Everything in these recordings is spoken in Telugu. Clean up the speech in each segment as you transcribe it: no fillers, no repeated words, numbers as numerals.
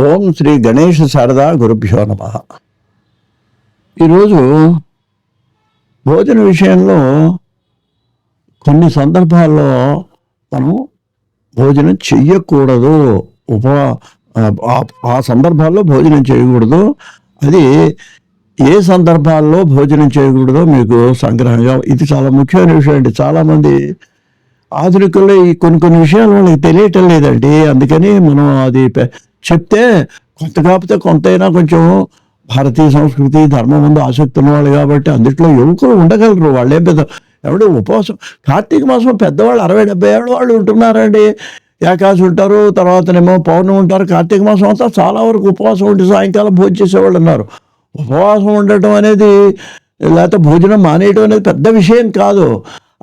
ఓం శ్రీ గణేష శారదా గురుభ్యో నమః. ఈరోజు భోజన విషయంలో కొన్ని సందర్భాల్లో మనం భోజనం చెయ్యకూడదు. ఆ సందర్భాల్లో భోజనం చేయకూడదు. అది ఏ సందర్భాల్లో భోజనం చేయకూడదో మీకు సంగ్రహంగా, ఇది చాలా ముఖ్యమైన విషయం అండి. చాలామంది ఆధునికుల్లో ఈ కొన్ని విషయాలు వాళ్ళకి తెలియటం లేదండి. అందుకని మనం అది చెప్తే కొంత కాకపోతే కొంతైనా కొంచెం భారతీయ సంస్కృతి ధర్మం ముందు ఆసక్తి ఉన్నవాళ్ళు కాబట్టి అందుట్లో యువకులు ఉండగలరు. వాళ్ళేం పెద్ద ఎవడు ఉపవాసం కార్తీక మాసం పెద్దవాళ్ళు 60-70 ఏళ్ళ వాళ్ళు ఉంటున్నారండి. ఏకాదశి ఉంటారు, తర్వాతనేమో పౌర్ణమి ఉంటారు. కార్తీక మాసం అంతా చాలా వరకు ఉపవాసం ఉండి సాయంకాలం భోజనం చేసేవాళ్ళు ఉన్నారు. ఉపవాసం ఉండటం అనేది లేకపోతే భోజనం మానేయడం అనేది పెద్ద విషయం కాదు.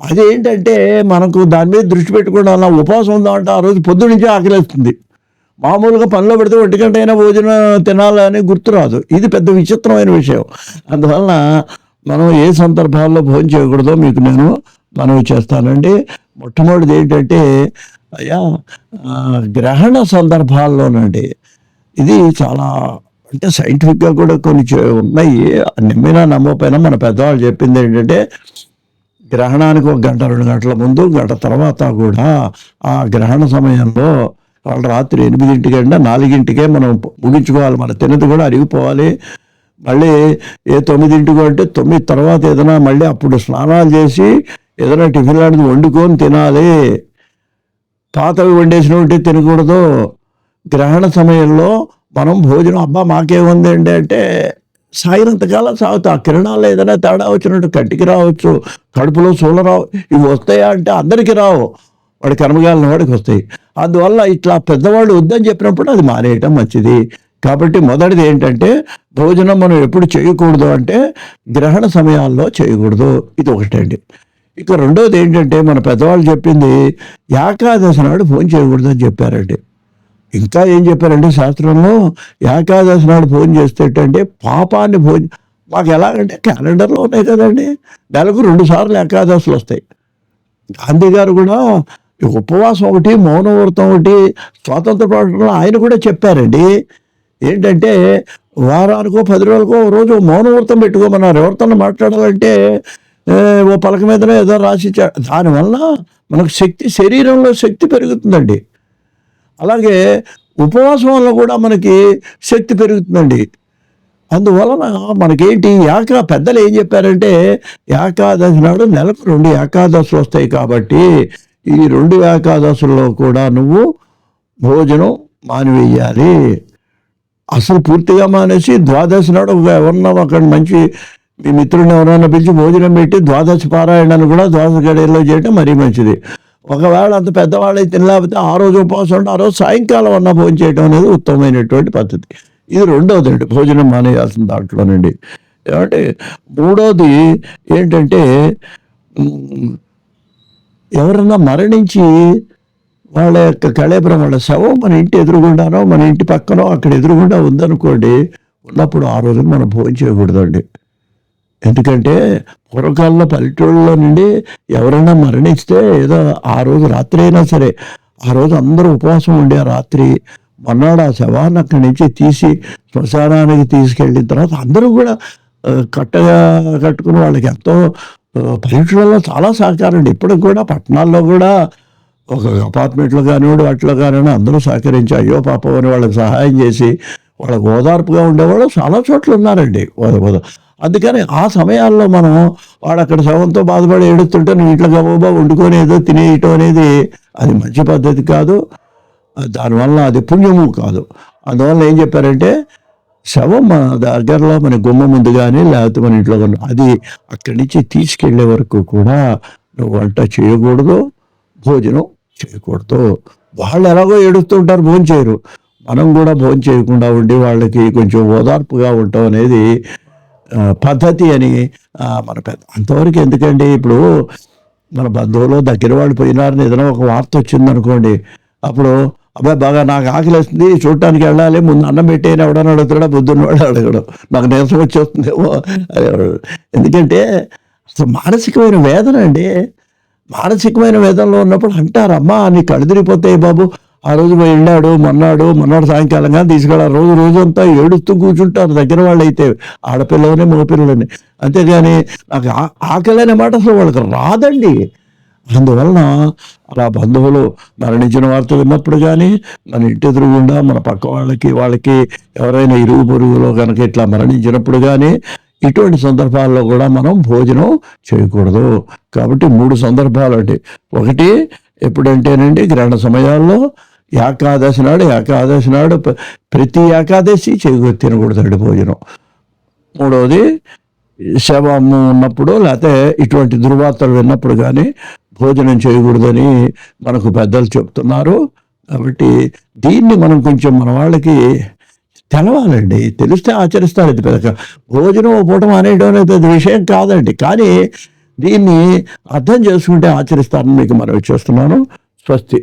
అదేంటంటే మనకు దాని మీద దృష్టి పెట్టుకోవడం వల్ల ఉపవాసం ఉందామంటే ఆ రోజు పొద్దు నుంచే ఆకలిస్తుంది. మామూలుగా పనిలో పెడితే 1 గంట అయినా భోజనం తినాలని గుర్తురాదు. ఇది పెద్ద విచిత్రమైన విషయం. అందువలన మనం ఏ సందర్భాల్లో భోజనం చేయకూడదో మీకు నేను మనవి చేస్తానండి. మొట్టమొదటిది ఏంటంటే అయ్యా, గ్రహణ సందర్భాల్లోనండి. ఇది చాలా అంటే సైంటిఫిక్గా కూడా కొన్ని ఉన్నాయి. నమ్మినా నమ్మకపోయినా మన పెద్దవాళ్ళు చెప్పింది ఏంటంటే గ్రహణానికి 1 గంట 2 గంటల ముందు, గంట తర్వాత కూడా ఆ గ్రహణ సమయంలో వాళ్ళు రాత్రి 8 కంటే 4 మనం ముగించుకోవాలి. మన తినది కూడా అరిగిపోవాలి. మళ్ళీ 9 అంటే 9 తర్వాత ఏదైనా మళ్ళీ అప్పుడు స్నానాలు చేసి ఏదైనా టిఫిన్ లాంటిది వండుకొని తినాలి. పాతవి వండేసినట్టు తినకూడదు. గ్రహణ సమయంలో మనం భోజనం మాకేముంది అంటే సాగినంతకాలం సాగుతా. ఆ కిరణాల్లో ఏదైనా తేడా వచ్చినట్టు కంటికి రావచ్చు, కడుపులో సూళ్ళ రావు. ఇవి వస్తాయా అంటే అందరికీ రావు, వాడి కర్మగాలిన వాడికి వస్తాయి. అందువల్ల ఇట్లా పెద్దవాళ్ళు వద్దని చెప్పినప్పుడు అది మానేయటం మంచిది. కాబట్టి మొదటిది ఏంటంటే భోజనం మనం ఎప్పుడు చేయకూడదు అంటే గ్రహణ సమయాల్లో చేయకూడదు. ఇది ఒకటండి. ఇక రెండోది ఏంటంటే మన పెద్దవాళ్ళు చెప్పింది ఏకాదశి నాడు భోజనం చేయకూడదు అని చెప్పారండి. ఇంకా ఏం చెప్పారంటే శాస్త్రంలో ఏకాదశి నాడు భోజనం చేస్తేటంటే పాపాన్ని మాకు ఎలాగంటే క్యాలెండర్లో ఉన్నాయి కదండి, నెలకు 2 సార్లు ఏకాదశులు వస్తాయి. గాంధీ గారు కూడా ఉపవాసం ఒకటి, మౌనవ్రతం ఒకటి స్వాతంత్ర పోరాటంలో ఆయన కూడా చెప్పారండి. ఏంటంటే వారానికో 10 రోజులకో రోజు మౌనవ్రతం పెట్టుకోమన్నారు. ఎవరితో మాట్లాడాలంటే ఓ పలక మీదనే ఏదో రాసి దానివల్ల మనకు శరీరంలో శక్తి పెరుగుతుందండి. అలాగే ఉపవాసం వల్ల కూడా మనకి శక్తి పెరుగుతుందండి. అందువలన మనకేంటి పెద్దలు ఏం చెప్పారంటే ఏకాదశి నాడు నెలకు 2 ఏకాదశులు వస్తాయి కాబట్టి ఈ 2 ఏకాదశుల్లో కూడా నువ్వు భోజనం మానివేయాలి. అసలు పూర్తిగా మానేసి ద్వాదశి నాడు ఎవరన్నా అక్కడ మంచి మీ మిత్రుడిని ఎవరైనా పిలిచి భోజనం పెట్టి ద్వాదశి పారాయణను కూడా ద్వాదశి గడియల్లో చేయడం మరీ మంచిది. ఒకవేళ అంత పెద్దవాళ్ళు తినలేకపోతే ఆ రోజు ఉపవాసం ఉంటే ఆ రోజు సాయంకాలం అన్న భోజనం చేయడం అనేది ఉత్తమమైనటువంటి పద్ధతి. ఇది రెండోదండి భోజనం మానేయాల్సిన దాంట్లోనండి. ఏమంటే మూడోది ఏంటంటే ఎవరన్నా మరణించి వాళ్ళ యొక్క కళేబరం, వాళ్ళ శవం మన ఇంటి ఎదురుగుండానో మన ఇంటి పక్కనో అక్కడ ఎదురుగుండా ఉందనుకోండి, ఉన్నప్పుడు ఆ రోజున మనం భోజనం చేయకూడదండి. ఎందుకంటే పూర్వకాలంలో పల్లెటూళ్ళలో నుండి ఎవరైనా మరణిస్తే ఏదో ఆ రోజు రాత్రి అయినా సరే ఆ రోజు అందరూ ఉపవాసం ఉండే రాత్రి మొన్నాడు ఆ శవాన్ని అక్కడి నుంచి తీసి శ్మశానానికి తీసుకెళ్ళిన తర్వాత అందరూ కూడా కట్టుకుని వాళ్ళకి ఎంతో పల్లెటూళ్ళలో చాలా సహకారం అండి. ఇప్పటికి కూడా పట్టణాల్లో కూడా ఒక అపార్ట్మెంట్లో కానివ్వండి వాటిలో కానివ్వండి అందరూ సహకరించి అయ్యో పాపం అని వాళ్ళకి సహాయం చేసి వాళ్ళకి ఓదార్పుగా ఉండేవాళ్ళు చాలా చోట్ల ఉన్నారండి. అందుకని ఆ సమయాల్లో మనం వాడు అక్కడ శవంతో బాధపడి ఏడుస్తుంటే నువ్వు ఇంట్లో గబోబా వండుకొని ఏదో తినేయటం అనేది అది మంచి పద్ధతి కాదు. దానివల్ల అది పుణ్యము కాదు. అందువల్ల ఏం చెప్పారంటే శవం మన దగ్గరలో మన గుమ్మ ముందు కానీ లేకపోతే మన ఇంట్లో కానీ అది అక్కడి నుంచి తీసుకెళ్లే వరకు కూడా నువ్వు వంట చేయకూడదు, భోజనం చేయకూడదు. వాళ్ళు ఎలాగో ఏడుస్తుంటారు, భోజనం చేయరు. మనం కూడా భోజనం చేయకుండా ఉండి వాళ్ళకి కొంచెం ఓదార్పుగా ఉండటం అనేది పద్ధతి అని మన అంతవరకు ఎందుకండి. ఇప్పుడు మన బంధువులు దగ్గర వాళ్ళు పోయినారని ఏదైనా ఒక వార్త వచ్చిందనుకోండి, అప్పుడు అబ్బాయి బాగా నాకు ఆకలిస్తుంది చూడటానికి వెళ్ళాలి, ముందు అన్నం పెట్టేయని ఎవడని అడుగుతాడా, బుద్ధున్నవాడు అడగడం, నాకు నీరసం వచ్చేస్తుందేమో. ఎందుకంటే అసలు మానసికమైన వేదన అండి. మానసికమైన వేదనలో ఉన్నప్పుడు అంటారు, అమ్మా నీ కళ్ళు తిరిగిపోతాయి బాబు, ఆ రోజు పోయి వెళ్ళాడు, మొన్నాడు సాయంకాలం కానీ తీసుకెళ్ళాలి. రోజంతా ఏడుస్తూ కూర్చుంటారు దగ్గర వాళ్ళైతే, ఆడపిల్లని మగపిల్లని. అంతేగాని నాకు ఆకలి అనే మాట అసలు వాళ్ళకి రాదండి. అందువలన అలా బంధువులు మరణించిన వార్త విన్నప్పుడు కానీ, మన ఇంటి ఎదురుగుండా మన పక్క వాళ్ళకి ఎవరైనా ఇరుగు పొరుగులో కనుక ఇట్లా మరణించినప్పుడు కానీ, ఇటువంటి సందర్భాల్లో కూడా మనం భోజనం చేయకూడదు. కాబట్టి 3 సందర్భాలండి. ఒకటి ఎప్పుడంటేనండి గ్రహణ సమయాల్లో, ఏకాదశి నాడు ప్రతి ఏకాదశి తినకూడదండి భోజనం. మూడవది శవము ఉన్నప్పుడు, లేకపోతే ఇటువంటి దుర్వార్తలు విన్నప్పుడు కానీ భోజనం చేయకూడదని మనకు పెద్దలు చెప్తున్నారు. కాబట్టి దీన్ని మనం కొంచెం మన వాళ్ళకి తెలవాలండి. తెలిస్తే ఆచరిస్తారు. ఇది పెద్ద భోజనం పూటం అనేయడం అనేది పెద్ద విషయం కాదండి. కానీ దీన్ని అర్థం చేసుకుంటే ఆచరిస్తారని మీకు మనవి చేస్తున్నాను. స్వస్తి.